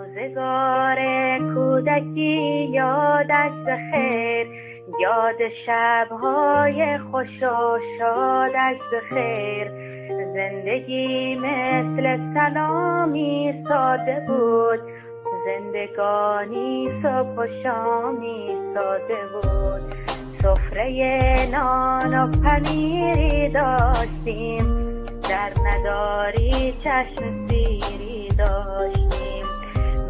روزگار کودکی یادش بخیر، یاد شب‌های خوش و شادش بخیر. زندگی مثل سلامی ساده بود، زندگانی صبح و شامی ساده بود. سفره نان و پنیری داشتیم، در نداری چشم سیری داشتیم.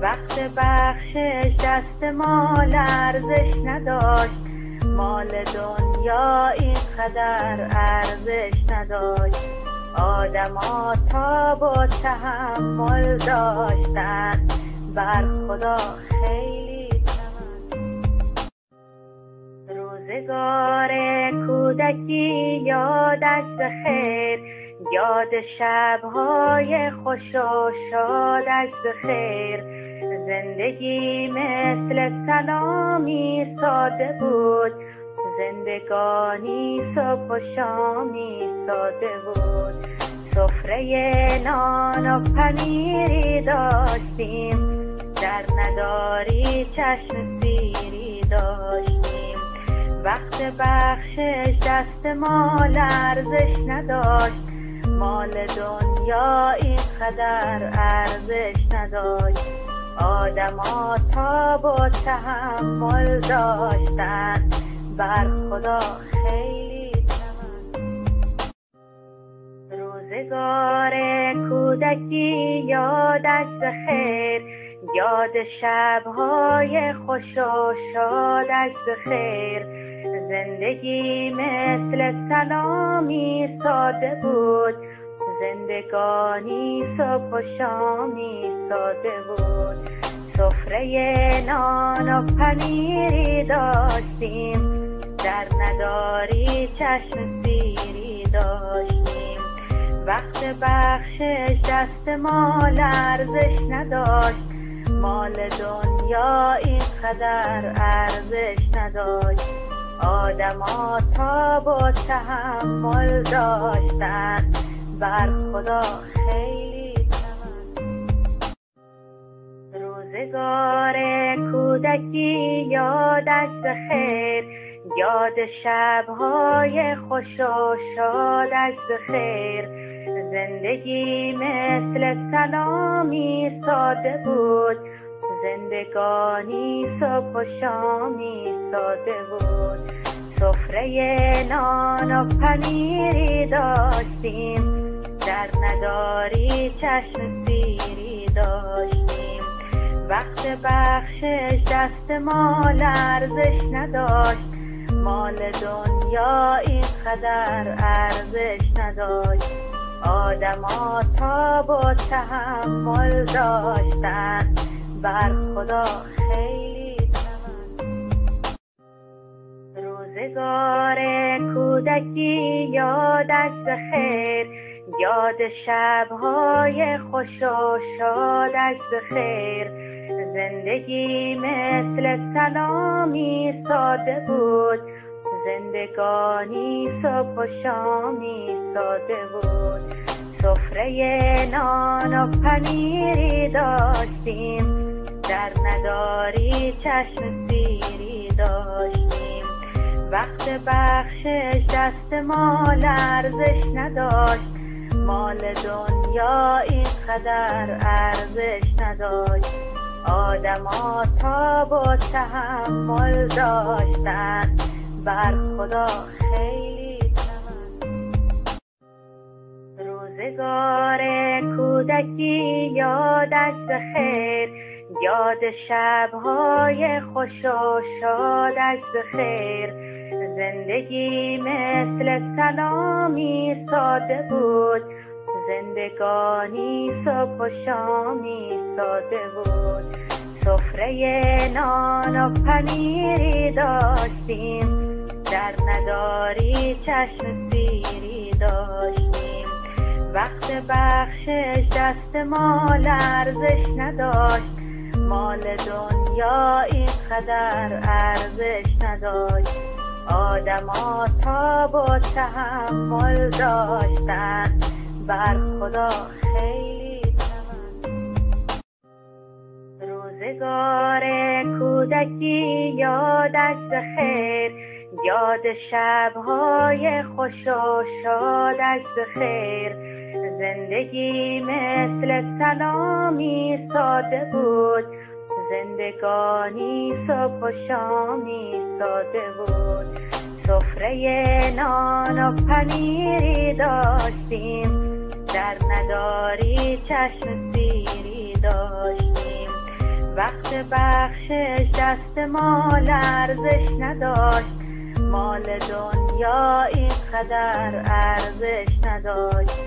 وقت بخشش دست ما لرزش نداشت، مال دنیا اینقدر ارزش نداشت. آدما تاب و تحمل داشتند، بر خدا خیلی توکل. روزگار کودکی یادش بخیر، یاد شب‌های خوش و شادش بخیر. زندگی مثل سلامی ساده بود، زندگانی صبح و شامی ساده بود. سفره نان و پنیری داشتیم، در نداری چشم سیری داشتیم. وقت بخشش دست ما لرزش نداشت، مال دنیا اینقدر ارزش نداشت. آدما تاب و تحمل داشتند، بر خدا خیلی توکل. روزگار کودکی یادش بخیر، یاد شب‌های خوش و شادش بخیر. زندگی مثل سلامی ساده بود، زندگانی صبح و شامی ساده بود. سفره نان و پنیری داشتیم، در نداری چشم سیری داشتیم. وقت بخشش دست ما لرزش نداشت، مال دنیا اینقدر ارزش نداشت. آدما تاب و تحمل داشتند، بر خدا خیلی توکل. روزگار کودکی یادش بخیر، یاد شب‌های خوش و شادش بخیر. زندگی مثل سلامی ساده بود، زندگانی صبح و شامی ساده بود. سفره نان و پنیری داشتیم، در نداری چشم سیری داشتیم. وقت بخشش دست ما لرزش نداشت، مال دنیا اینقدر ارزش نداشت. آدما تاب و تحمل داشتند، بر خدا خیلی توکل. روزگار کودکی یادش بخیر، یاد شب‌های خوش و شادش بخیر. زندگی مثل سلامی ساده بود، زندگانی صبح و شامی ساده بود. سفره نان و پنیری داشتیم، در نداری چشم سیری داشتیم. وقت بخشش دست ما لرزش نداشت، مال دنیا اینقدر ارزش نداشت. آدما تاب و تحمل داشتند، بر خدا خیلی توکل. روزگار کودکی یادش بخیر، یاد شب‌های خوش و شادش بخیر. زندگی مثل سلامی ساده بود، زندگانی صبح و شامی ساده بود. سفره نان و پنیری داشتیم، در نداری چشم سیری داشتیم. وقت بخشش دست ما لرزش نداشت، مال دنیا اینقدر ارزش نداشت. آدما تاب و تحمل داشتند، بر خدا خیلی توکل. روزگار کودکی یادش بخیر، یاد شب‌های خوش و شادش بخیر. زندگی مثل سلامی ساده بود، زندگانی صبح و شامی ساده بود. سفره نان و پنیری داشتیم، در نداری چشم سیری داشتیم. وقت بخشش دست ما لرزش نداشت، مال دنیا اینقدر ارزش نداشت.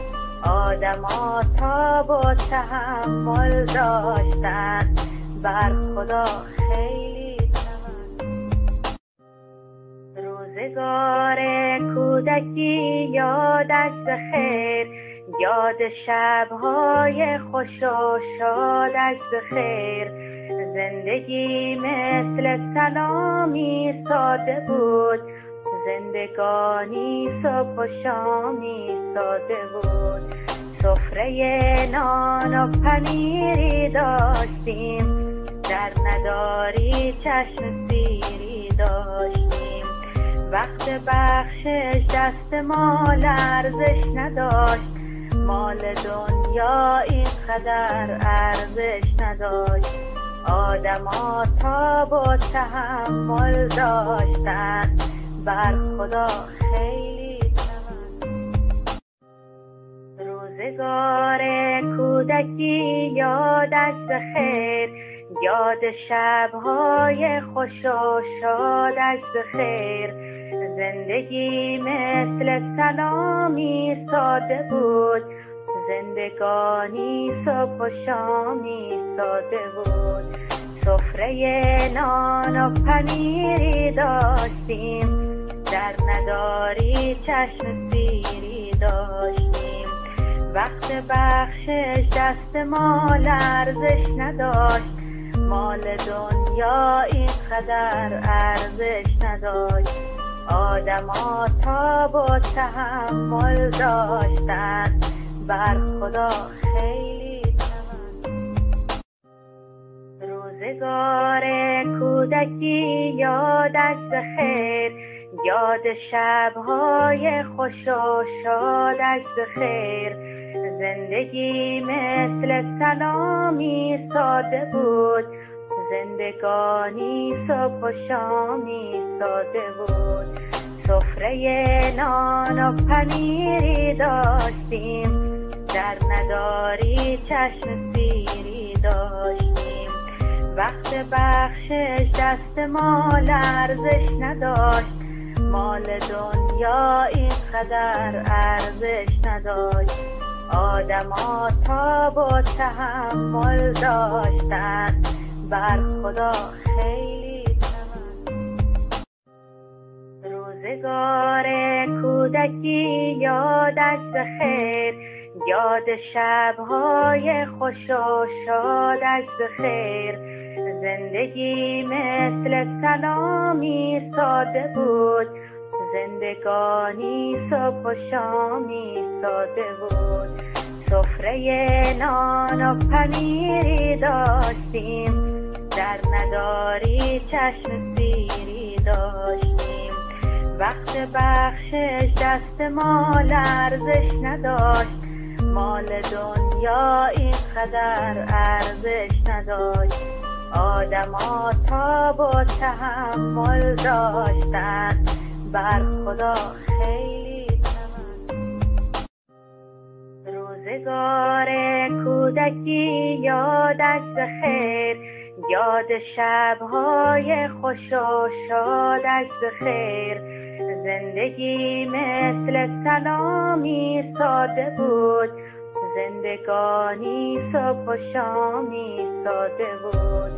آدما تاب و تحمل داشتند، بر خدا خیلی توکل. روزگار کودکی یادش بخیر، یاد شب‌های خوش و شادش بخیر. زندگی مثل سلامی ساده بود، زندگانی صبح و شامی ساده بود. سفره نان و پنیری داشتیم، در نداری چشم سیری داشتیم. وقت بخشش دست ما لرزش نداشت، مال دنیا اینقدر ارزش نداشت. آدما تاب و تحمل داشتند، بر خدا خیلی توکل. روزگار کودکی یادش بخیر، یاد شب‌های خوش و شادش بخیر. زندگی مثل سلامی ساده بود، زندگانی صبح و شامی ساده بود. سفره نان و پنیری داشتیم، در نداری چشم سیری داشتیم. وقت بخشش دست ما لرزش نداشت، مال دنیا اینقدر ارزش نداشت. آدما تاب و تحمل داشتند، بر خدا خیلی توکل. روزگار کودکی یادش بخیر، یاد شب‌های خوش و شادش بخیر. زندگی مثل سلامی ساده بود، زندگانی صبح و شامی ساده بود. سفره نان و پنیری داشتیم، در نداری چشم سیری داشتیم. وقت بخشش دست ما لرزش نداشت، مال دنیا اینقدر ارزش نداشت. آدما تاب و تحمل داشتند، بر خدا خیلی توکل. روزگار کودکی یادش بخیر، یاد شب‌های خوش و شادش بخیر. زندگی مثل سلامی ساده بود، زندگانی صبح و شامی ساده بود. سفره نان و پنیری داشتیم، در نداری چشم سیری داشتیم. وقت بخشش دست ما لرزش نداشت، مال دنیا اینقدر ارزش نداشت. آدما تاب و تحمل داشتند، بر خدا خیلی توکل. روزگار کودکی یادش بخیر، یاد شب‌های خوش و شادش بخیر. زندگی مثل سلامی ساده بود، زندگانی صبح و شامی ساده بود.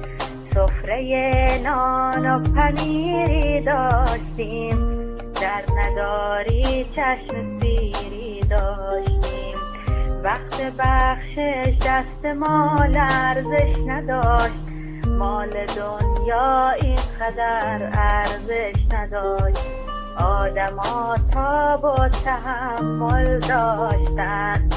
سفره نان و پنیری داشتیم، در نداری چشم سیری داشتیم. وقت بخشش دست ما لرزش نداشت، مال دنیا اینقدر ارزش نداشت. آدما تاب و تحمل داشتند،